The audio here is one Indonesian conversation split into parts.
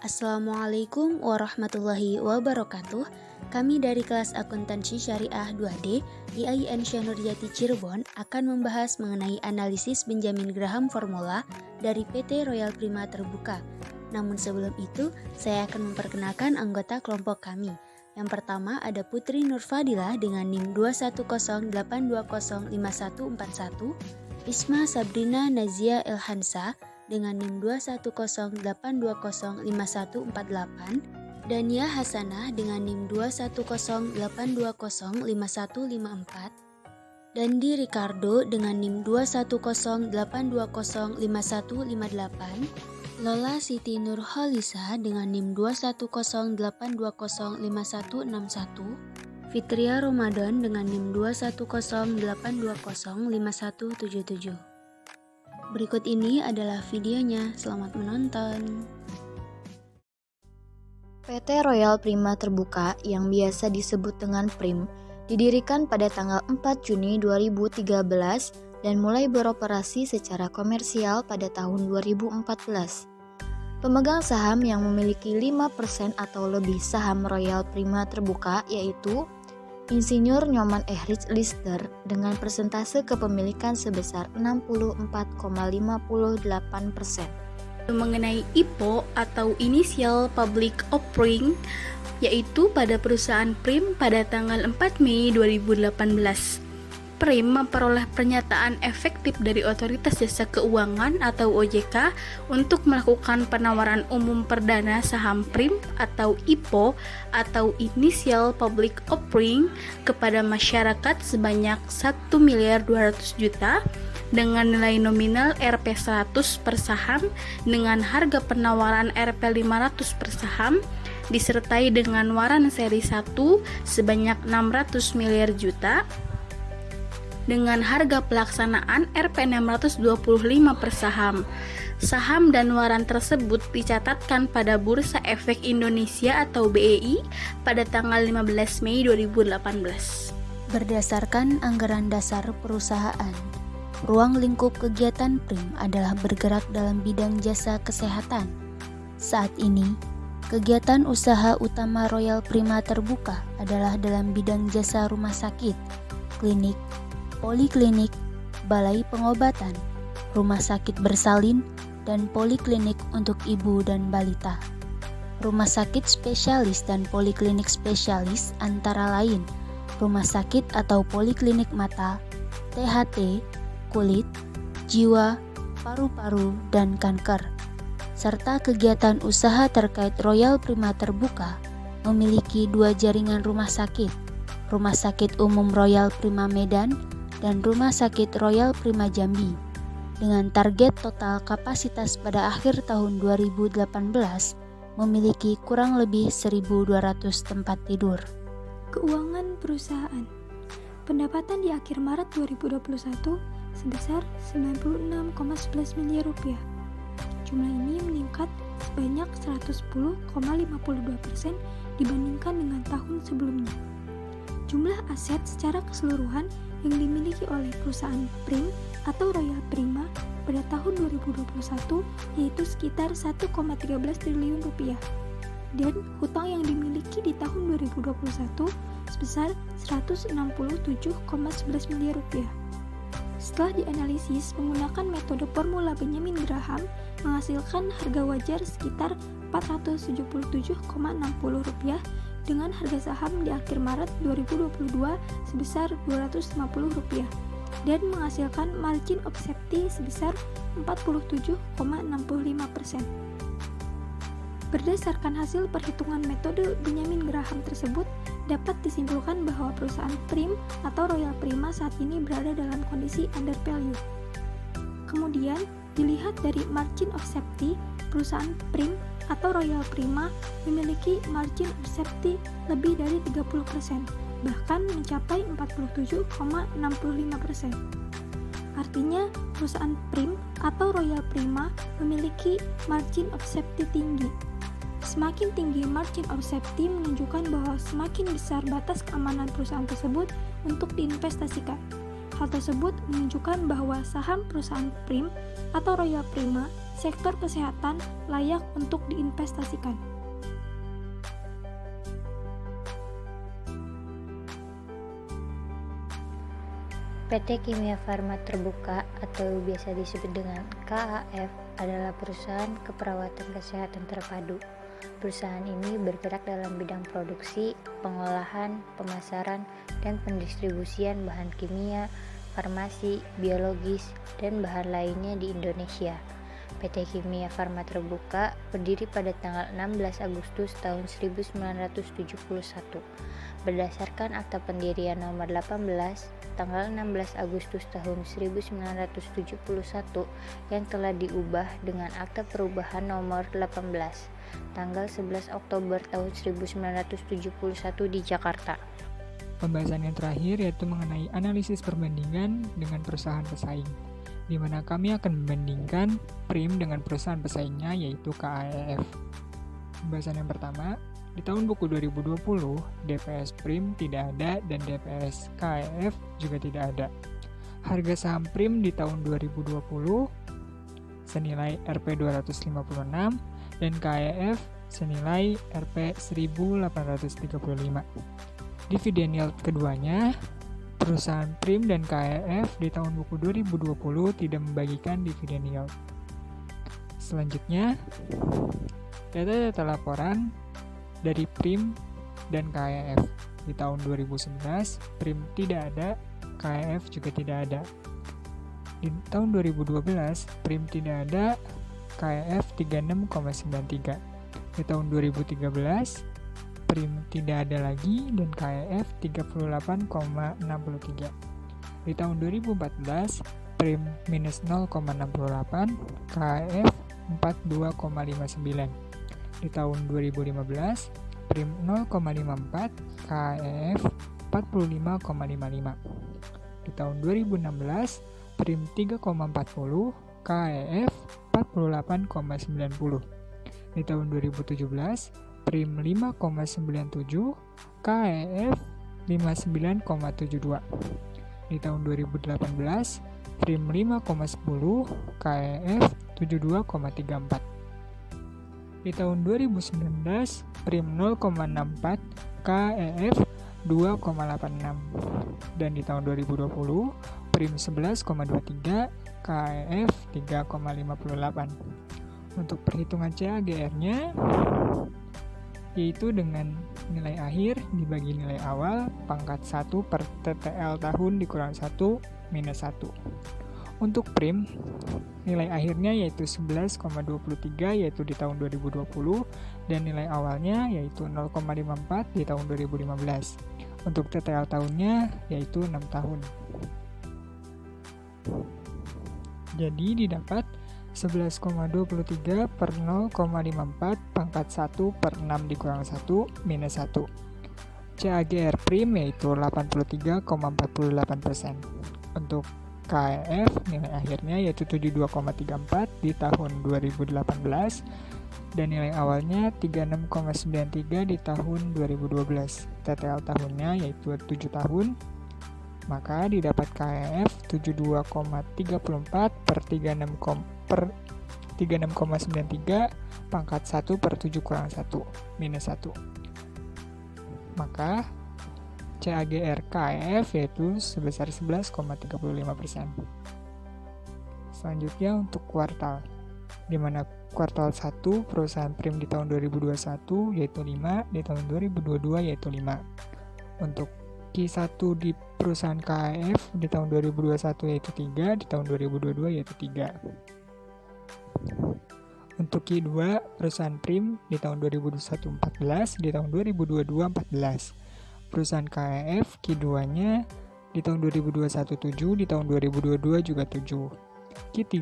Assalamualaikum warahmatullahi wabarakatuh. Kami dari kelas Akuntansi Syariah 2D IAIN Nurjati Cirebon akan membahas mengenai analisis Benjamin Graham formula dari PT Royal Prima Terbuka. Namun sebelum itu, saya akan memperkenalkan anggota kelompok kami. Yang pertama ada Putri Nurfadilah dengan NIM 21082054141, Isma Sabrina Nazia Elhansa dengan NIM 21082054148, Dania Hasanah dengan NIM 21082055154, Dandi Ricardo dengan NIM 21082055158, Lola Siti Nurholisa dengan NIM 21082055161, Fitria Ramadan dengan NIM 21082055177. Berikut ini adalah videonya, selamat menonton. PT Royal Prima Terbuka yang biasa disebut dengan PRIM didirikan pada tanggal 4 Juni 2013 dan mulai beroperasi secara komersial pada tahun 2014. Pemegang saham yang memiliki 5% atau lebih saham Royal Prima Terbuka yaitu Insinyur Nyoman Ehridge Lister dengan persentase kepemilikan sebesar 64,58%. Mengenai IPO atau Initial Public Offering, yaitu pada perusahaan PRIM pada tanggal 4 Mei 2018. PRIM memperoleh pernyataan efektif dari Otoritas Jasa Keuangan atau OJK untuk melakukan penawaran umum perdana saham PRIM atau IPO atau Initial Public Offering kepada masyarakat sebanyak 1.200.000.000 dengan nilai nominal Rp100 per saham dengan harga penawaran Rp500 per saham disertai dengan waran seri 1 sebanyak 600 miliar juta dengan harga pelaksanaan Rp625 per saham. Saham dan waran tersebut dicatatkan pada Bursa Efek Indonesia atau BEI pada tanggal 15 Mei 2018. Berdasarkan anggaran dasar perusahaan, ruang lingkup kegiatan PRIM adalah bergerak dalam bidang jasa kesehatan. Saat ini, kegiatan usaha utama Royal Prima Terbuka adalah dalam bidang jasa rumah sakit, klinik, poliklinik, balai pengobatan, rumah sakit bersalin, dan poliklinik untuk ibu dan balita. Rumah sakit spesialis dan poliklinik spesialis antara lain rumah sakit atau poliklinik mata, THT, kulit, jiwa, paru-paru, dan kanker. Serta kegiatan usaha terkait Royal Prima Terbuka memiliki 2 jaringan rumah sakit, Rumah Sakit Umum Royal Prima Medan dan Rumah Sakit Royal Prima Jambi, dengan target total kapasitas pada akhir tahun 2018 memiliki kurang lebih 1.200 tempat tidur. Keuangan perusahaan. Pendapatan di akhir Maret 2021 sebesar Rp96,11 miliar. Jumlah ini meningkat sebanyak 110,52% dibandingkan dengan tahun sebelumnya. Jumlah aset secara keseluruhan yang dimiliki oleh perusahaan PRIM atau Royal Prima pada tahun 2021 yaitu sekitar Rp1,13 triliun dan hutang yang dimiliki di tahun 2021 sebesar Rp167,11 miliar. Setelah dianalisis menggunakan metode formula Benjamin Graham menghasilkan harga wajar sekitar Rp477,60 dengan harga saham di akhir Maret 2022 sebesar Rp250 dan menghasilkan margin of safety sebesar 47,65%. Berdasarkan hasil perhitungan metode Benjamin Graham tersebut, dapat disimpulkan bahwa perusahaan PRIM atau Royal Prima saat ini berada dalam kondisi undervalue. Kemudian, dilihat dari margin of safety, perusahaan PRIM atau Royal Prima memiliki margin of safety lebih dari 30%, bahkan mencapai 47,65%. Artinya, perusahaan PRIM atau Royal Prima memiliki margin of safety tinggi. Semakin tinggi margin of safety menunjukkan bahwa semakin besar batas keamanan perusahaan tersebut untuk diinvestasikan. Hal tersebut menunjukkan bahwa saham perusahaan PRIM atau Royal Prima sektor kesehatan layak untuk diinvestasikan. PT Kimia Farma Terbuka atau biasa disebut dengan KAF adalah perusahaan keperawatan kesehatan terpadu. Perusahaan ini bergerak dalam bidang produksi, pengolahan, pemasaran, dan pendistribusian bahan kimia, farmasi, biologis, dan bahan lainnya di Indonesia. PT Kimia Farma Terbuka berdiri pada tanggal 16 Agustus tahun 1971. Berdasarkan Akta Pendirian nomor 18 tanggal 16 Agustus tahun 1971 yang telah diubah dengan Akta Perubahan nomor 18 tanggal 11 Oktober tahun 1971 di Jakarta. Pembahasan yang terakhir yaitu mengenai analisis perbandingan dengan perusahaan pesaing, di mana kami akan membandingkan PRIM dengan perusahaan pesaingnya yaitu KAF. Pembahasan yang pertama, di tahun buku 2020, DPS PRIM tidak ada dan DPS KAF juga tidak ada. Harga saham PRIM di tahun 2020 senilai Rp256 dan KAF senilai Rp1835. Dividen yield keduanya, perusahaan PRIM dan KAF di tahun buku 2020 tidak membagikan dividen yield. Selanjutnya, data-data laporan dari PRIM dan KAF. Di tahun 2011, PRIM tidak ada, KAF juga tidak ada. Di tahun 2012, PRIM tidak ada, KAF 36,93. Di tahun 2013, PRIM tidak ada lagi dan KAF 38,63. Di tahun 2014, PRIM minus 0,68, KAF 42,59. Di tahun 2015, PRIM 0,54, KAF 45,55. Di tahun 2016, PRIM 3,40, KAF 48,90. Di tahun 2017, PRIM 5,97, KAF 59,72. Di tahun 2018, PRIM 5,10, KAF 72,34. Di tahun 2019, PRIM 0,64, KAF 2,86. Dan di tahun 2020, PRIM 11,23, KAF 3,58. Untuk perhitungan CAGR-nya, yaitu dengan nilai akhir dibagi nilai awal pangkat 1 per TTL tahun dikurang 1 minus 1. Untuk PRIM, nilai akhirnya yaitu 11,23 yaitu di tahun 2020 dan nilai awalnya yaitu 0,54 di tahun 2015. Untuk TTL tahunnya yaitu 6 tahun. Jadi didapat 11,23 per 0,54 pangkat 1 per 6 dikurang 1 minus 1. CAGR PRIM yaitu 83,48%. Untuk KAF nilai akhirnya yaitu 72,34 di tahun 2018 dan nilai awalnya 36,93 di tahun 2012. TTL tahunnya yaitu 7 tahun. Maka didapat KAF 72,34 per 36,93 pangkat 1 per 7 kurang 1 minus 1. Maka CAGR KAF yaitu sebesar 11,35%. Selanjutnya untuk kuartal, di mana kuartal 1 perusahaan PRIM di tahun 2021 yaitu 5, di tahun 2022 yaitu 5. Untuk Q1 di perusahaan KAF di tahun 2021 yaitu 3, di tahun 2022 yaitu 3. Untuk Q2 perusahaan PRIM di tahun 2021 14, di tahun 2022 14. Perusahaan KAF Q2-nya di tahun 2021 7, di tahun 2022 juga 7. Q3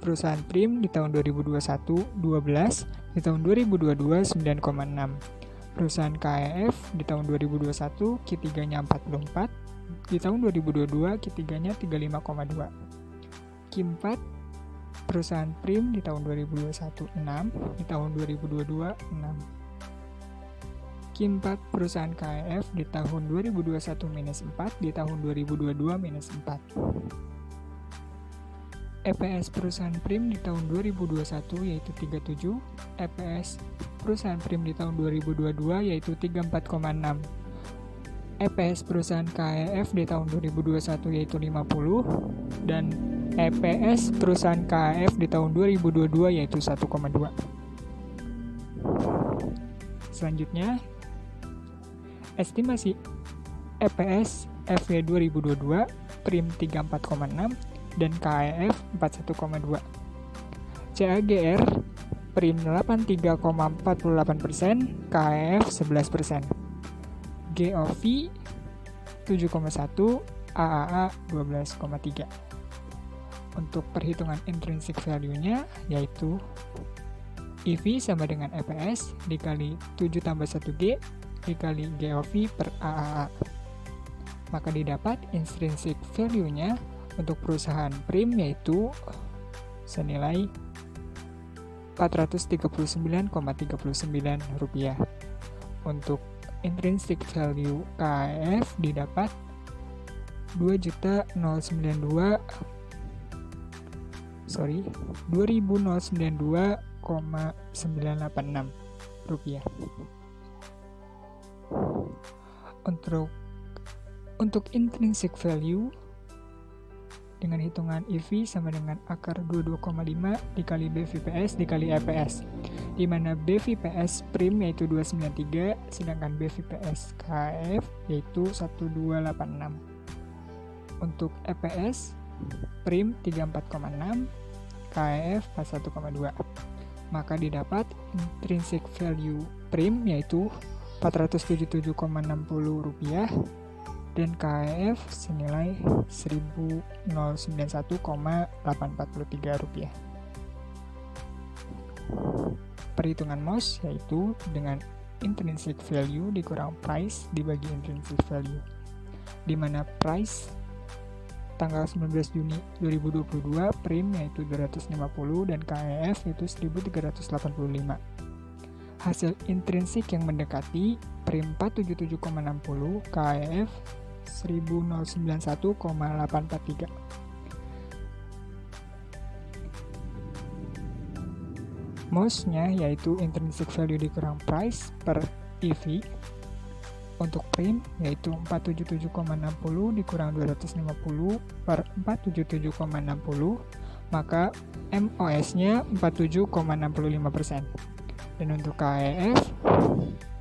perusahaan PRIM di tahun 2021 12, di tahun 2022 9,6. Perusahaan KAF di tahun 2021 Q3-nya 44, di tahun 2022 Q3-nya 35,2. Q4 perusahaan PRIM di tahun 2021 6, di tahun 2022 6. Q4 perusahaan KAF di tahun 2021 minus 4, di tahun 2022 minus 4. EPS perusahaan Prim di tahun 2021 yaitu 37, EPS perusahaan Prim di tahun 2022 yaitu 34,6, EPS perusahaan KEF di tahun 2021 yaitu 50, dan EPS perusahaan KEF di tahun 2022 yaitu 1,2. Selanjutnya, estimasi EPS FY 2022 Prim 34,6 dan KEF 41,2. CAGR Prim 83,48%, KEF 11%. GOV 7,1, AAA 12,3. Untuk perhitungan intrinsic value-nya yaitu EV sama dengan EPS dikali 7 tambah 1G dikali GOV per AAA. Maka didapat intrinsic value-nya untuk perusahaan Prim yaitu senilai Rp439,39. Untuk intrinsic value KEF didapat Rp2.092,986. Untuk intrinsic value dengan hitungan EV sama dengan akar 22,5 dikali BVPS dikali EPS, di mana BVPS Prim yaitu 293, sedangkan BVPS KEF yaitu 1286. Untuk EPS Prim 34,6, KEF 41,2. Maka didapat intrinsic value Prim yaitu Rp477,60 dan KEF senilai Rp1.091,843. Perhitungan MOS yaitu dengan intrinsic value dikurang price dibagi intrinsic value, di mana price tanggal 19 Juni 2022 Prim yaitu 250 dan KEF yaitu 1385. Hasil intrinsik yang mendekati Prim 477,60, KEF 1091,843. MOS-nya yaitu intrinsic value dikurang price per EV. Untuk Prim yaitu 477,60 dikurang 250 per 477,60, maka MOS-nya 47,65%. Dan untuk KEF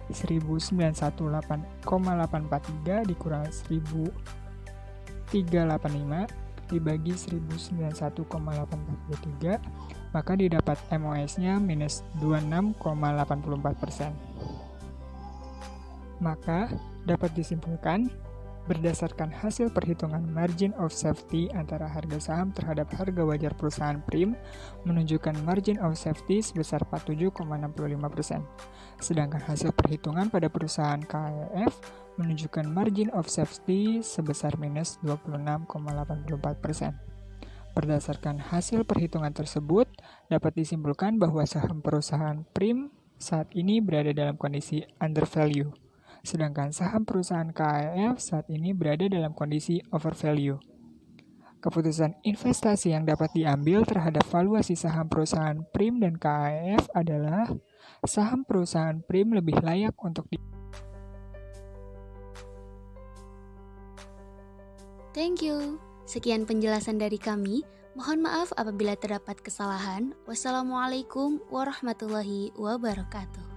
1091,843 dikurang 1385 dibagi 1091,843, maka didapat MOS-nya minus 26,84%. Maka dapat disimpulkan berdasarkan hasil perhitungan margin of safety antara harga saham terhadap harga wajar perusahaan Prim menunjukkan margin of safety sebesar 47,65%. Sedangkan hasil perhitungan pada perusahaan KEF menunjukkan margin of safety sebesar minus 26,84%. Berdasarkan hasil perhitungan tersebut, dapat disimpulkan bahwa saham perusahaan Prim saat ini berada dalam kondisi undervalue, sedangkan saham perusahaan KEF saat ini berada dalam kondisi overvalue. Keputusan investasi yang dapat diambil terhadap valuasi saham perusahaan Prim dan KEF adalah saham perusahaan Prim lebih layak untuk Thank you. Sekian penjelasan dari kami. Mohon maaf apabila terdapat kesalahan. Wassalamualaikum warahmatullahi wabarakatuh.